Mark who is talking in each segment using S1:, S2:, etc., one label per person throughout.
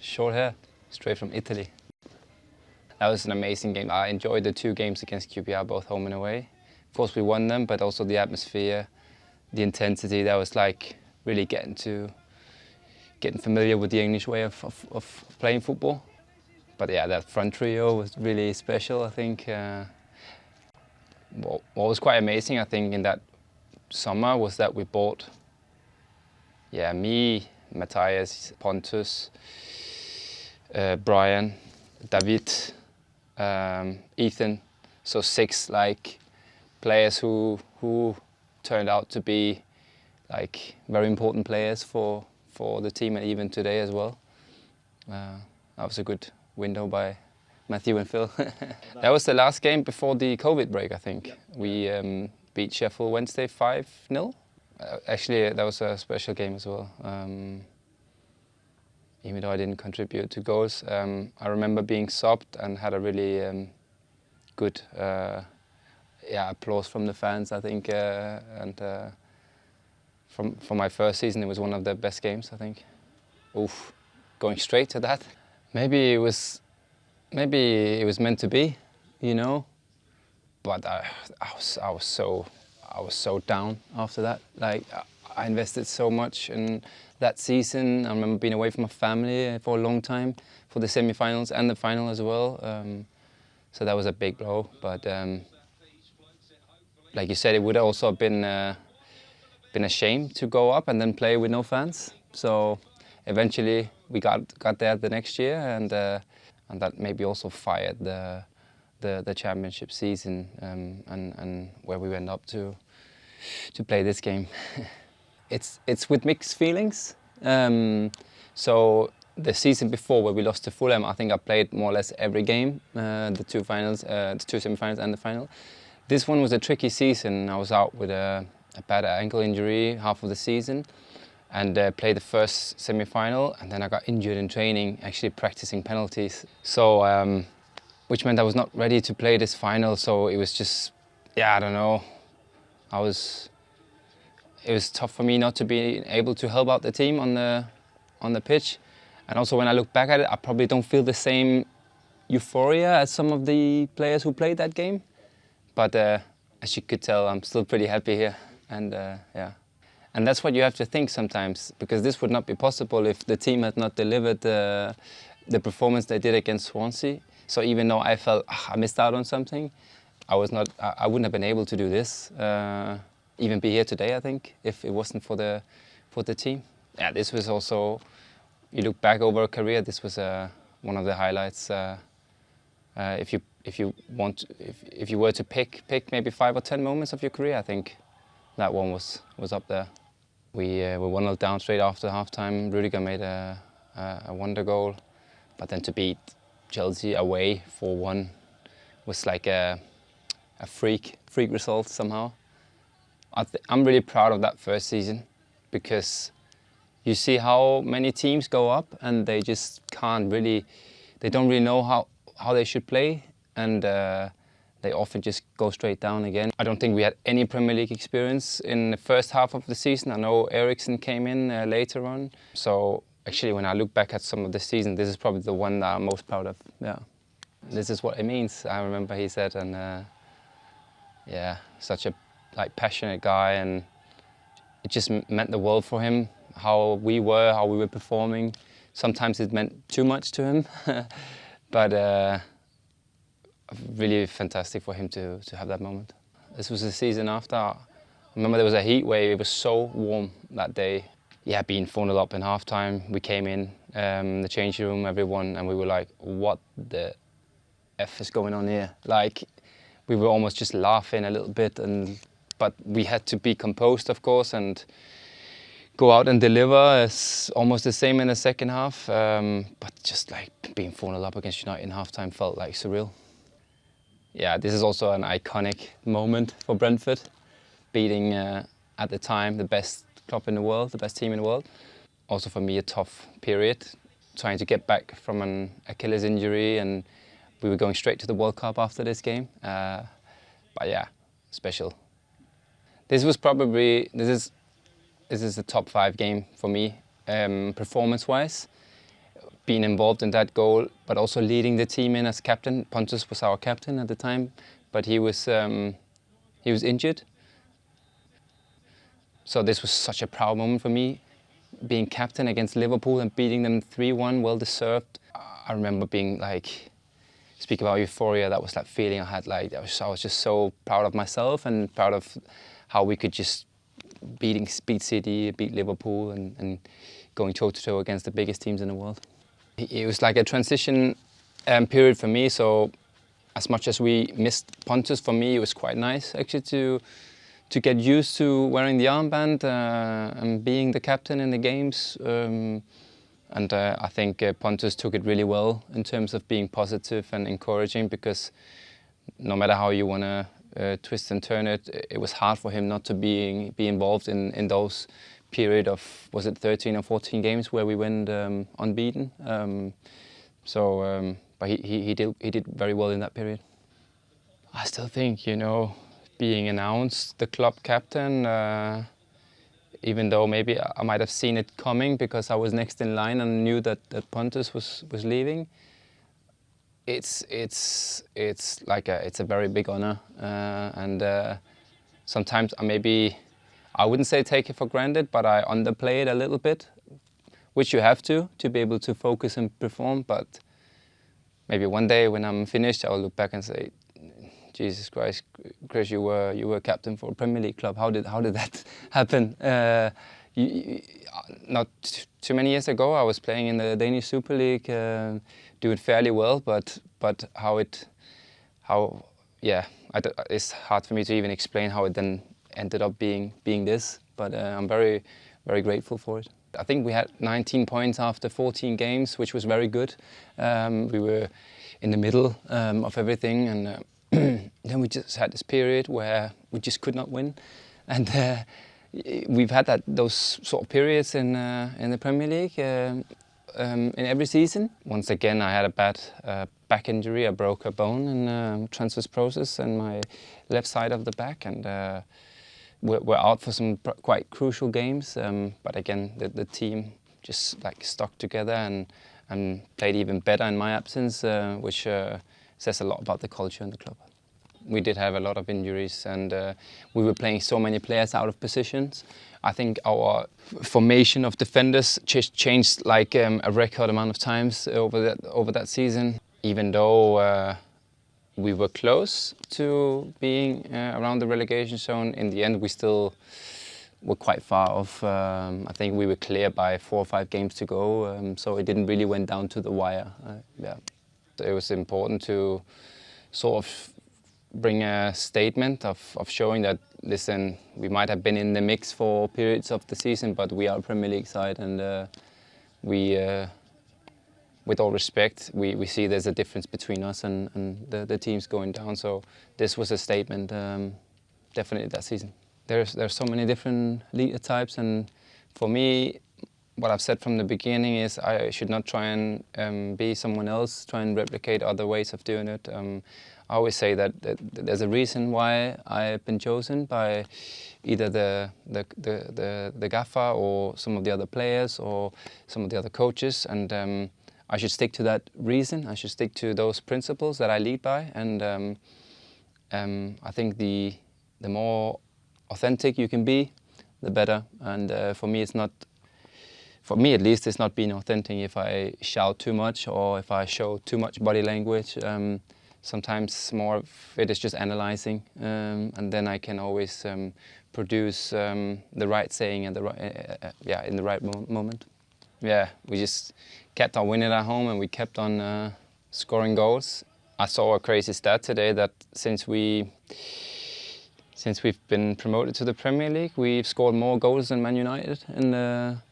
S1: Short hair, straight from Italy. That was an amazing game. I enjoyed the 2 games against QPR, both home and away. Of course, we won them, but also the atmosphere, the intensity. That was like really getting familiar with the English way of playing football. But yeah, that front trio was really special, I think. What was quite amazing, I think, in that summer was that we bought, me, Matthias, Pontus, Brian, David, Ethan. So 6 like players who turned out to be like very important players for the team, and even today as well. That was a good window by Matthew and Phil. That was the last game before the COVID break, I think. We beat Sheffield Wednesday 5-0. Actually, that was a special game as well. Even though I didn't contribute to goals, I remember being subbed and had a really good applause from the fans, I think. And from my first season, it was one of the best games, I think. Oof, going straight to that. Maybe it was meant to be, you know. But I was so down after that. Like I invested so much in that season. I remember being away from my family for a long time for the semi-finals and the final as well. So that was a big blow. But like you said, it would also have been a shame to go up and then play with no fans. So eventually we got there the next year, and that maybe also fired the championship season, and where we went up to play this game. It's with mixed feelings. So the season before, where we lost to Fulham, I think I played more or less every game, the 2 finals, the 2 semi-finals and the final. This one was a tricky season. I was out with a bad ankle injury half of the season, and played the first semi-final, and then I got injured in training, actually practicing penalties. So, which meant I was not ready to play this final. So it was just, I don't know. It was tough for me not to be able to help out the team on the pitch. And also when I look back at it, I probably don't feel the same euphoria as some of the players who played that game. But as you could tell, I'm still pretty happy here. And And that's what you have to think sometimes, because this would not be possible if the team had not delivered the performance they did against Swansea. So even though I felt I missed out on something, I wouldn't have been able to do this, even be here today, I think, if it wasn't for the team. Yeah, this was also, you look back over a career, this was one of the highlights. If you were to pick maybe 5 or 10 moments of your career, I think that one was up there. We were 1-0 down straight after halftime. Rudiger made a wonder goal, but then to beat Chelsea away 4-1 was like a freak result somehow. I'm really proud of that first season, because you see how many teams go up and they just don't really know how they should play, and they often just go straight down again. I don't think we had any Premier League experience in the first half of the season. I know Eriksen came in later on. So actually, when I look back at some of the season, this is probably the one that I'm most proud of. Yeah, this is what it means, I remember he said. And such a passionate guy, and it just meant the world for him, how we were performing. Sometimes it meant too much to him, but really fantastic for him to have that moment. This was the season after. I remember there was a heat wave. It was so warm that day. Yeah, being 4-0 up in halftime, we came in the changing room, everyone, and we were like, what the F is going on here? Like, we were almost just laughing a little bit, but we had to be composed, of course, and go out and deliver. It's almost the same in the second half, but just like being 4-0 up against United in halftime felt like surreal. Yeah, this is also an iconic moment for Brentford, beating at the time the best club in the world, the best team in the world. Also for me a tough period, trying to get back from an Achilles injury, and we were going straight to the World Cup after this game. But yeah, special. This is the top 5 game for me, performance-wise. being involved in that goal, but also leading the team in as captain. Pontus was our captain at the time, but he was injured. So this was such a proud moment for me, being captain against Liverpool and beating them 3-1, well deserved. I remember being like, speak about euphoria, that was that feeling I had. Like I was just so proud of myself and proud of how we could just beat City, beat Liverpool, and going toe-to-toe against the biggest teams in the world. It was like a transition period for me, so as much as we missed Pontus, for me it was quite nice actually to get used to wearing the armband and being the captain in the games. And I think Pontus took it really well in terms of being positive and encouraging, because no matter how you want to twist and turn it, it was hard for him not to be involved in those period of, was it 13 or 14 games where we went unbeaten. But he did very well in that period. I still think, being announced the club captain, even though maybe I might have seen it coming because I was next in line and knew that Pontus was leaving. It's a very big honor, and sometimes I wouldn't say take it for granted, but I underplay it a little bit, which you have to be able to focus and perform. But maybe one day when I'm finished, I'll look back and say, Jesus Christ, Chris, you were captain for a Premier League club. How did that happen? Not too many years ago, I was playing in the Danish Super League, doing fairly well, but it's hard for me to even explain how it then ended up being this. But I'm very, very grateful for it. I think we had 19 points after 14 games, which was very good. We were in the middle of everything, and then we just had this period where we just could not win, and we've had those sort of periods in the Premier League in every season. Once again, I had a bad back injury. I broke a bone in the transfers process in my left side of the back, and we're out for some quite crucial games. But again, the team just stuck together and played even better in my absence, which says a lot about the culture in the club. We did have a lot of injuries, and we were playing so many players out of positions. I think our formation of defenders changed a record amount of times over that season. Even though we were close to being around the relegation zone, in the end we still were quite far off. I think we were clear by 4 or 5 games to go, so it didn't really went down to the wire. It was important to sort of bring a statement of showing that, listen, we might have been in the mix for periods of the season, but we are a Premier League side, and we, with all respect, we see there's a difference between us and the teams going down. So this was a statement, definitely that season. There's so many different leader types, and for me, what I've said from the beginning is I should not try and be someone else, try and replicate other ways of doing it. I always say that there's a reason why I've been chosen by either the gaffer or some of the other players or some of the other coaches, and I should stick to that reason. I should stick to those principles that I lead by, and I think the more authentic you can be, the better. And for me, at least, it's not being authentic if I shout too much or if I show too much body language. Sometimes more of it is just analyzing, and then I can always produce the right saying and in the right moment. Yeah, we just kept on winning at home, and we kept on scoring goals. I saw a crazy stat today that since we've been promoted to the Premier League, we've scored more goals than Man United in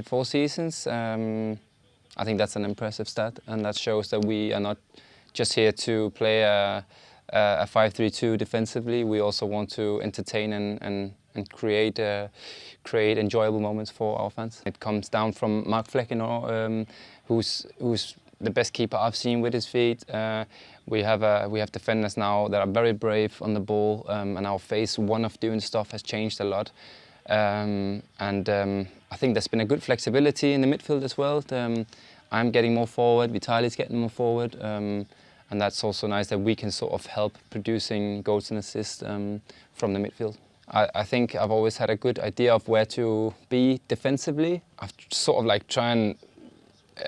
S1: 4 seasons. I think that's an impressive stat, and that shows that we are not just here to play a 5-3-2 defensively. We also want to entertain and create enjoyable moments for our fans. It comes down from Mark Fleckenau, who's the best keeper I've seen with his feet. We have defenders now that are very brave on the ball, and our phase one of doing stuff has changed a lot. I think there's been a good flexibility in the midfield as well. I'm getting more forward, Vitali's getting more forward, and that's also nice that we can sort of help producing goals and assists from the midfield. I think I've always had a good idea of where to be defensively. I've sort of like try and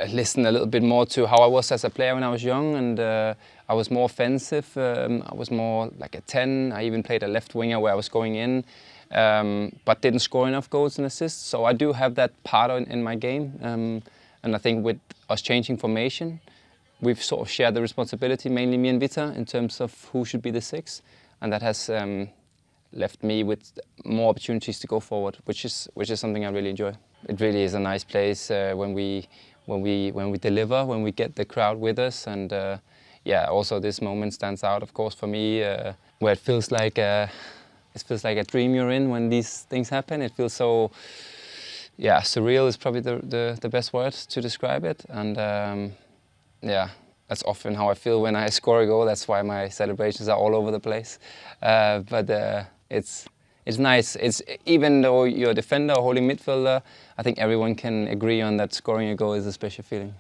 S1: listen a little bit more to how I was as a player when I was young, and I was more offensive. I was more like a 10. I even played a left winger where I was going in, but didn't score enough goals and assists. So I do have that part in my game, and I think with us changing formation, we've sort of shared the responsibility, mainly me and Vita, in terms of who should be the 6, and that has left me with more opportunities to go forward, which is something I really enjoy. It really is a nice place when we deliver, when we get the crowd with us, and also this moment stands out, of course, for me, where it feels like a dream you're in when these things happen. It feels so, surreal is probably the best word to describe it, and that's often how I feel when I score a goal. That's why my celebrations are all over the place, but it's nice. It's even though you're a defender or holding midfielder, I think everyone can agree on that scoring a goal is a special feeling.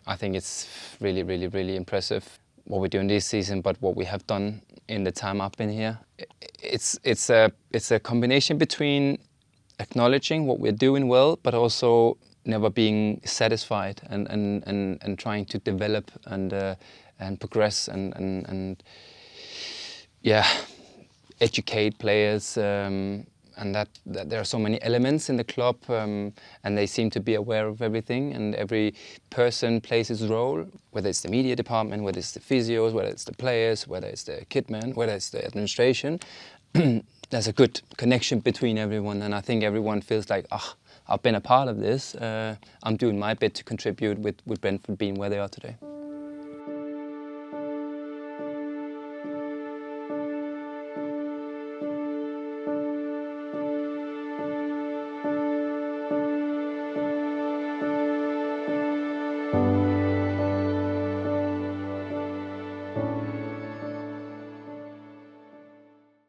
S1: I think it's really, really, really impressive what we're doing this season, but what we have done in the time I've been here. It's a combination between acknowledging what we're doing well, but also never being satisfied and trying to develop and progress and educate players, and that there are so many elements in the club, and they seem to be aware of everything, and every person plays his role, whether it's the media department, whether it's the physios, whether it's the players, whether it's the kitman, whether it's the administration. There's a good connection between everyone, and I think everyone feels like, I've been a part of this, I'm doing my bit to contribute with Brentford being where they are today.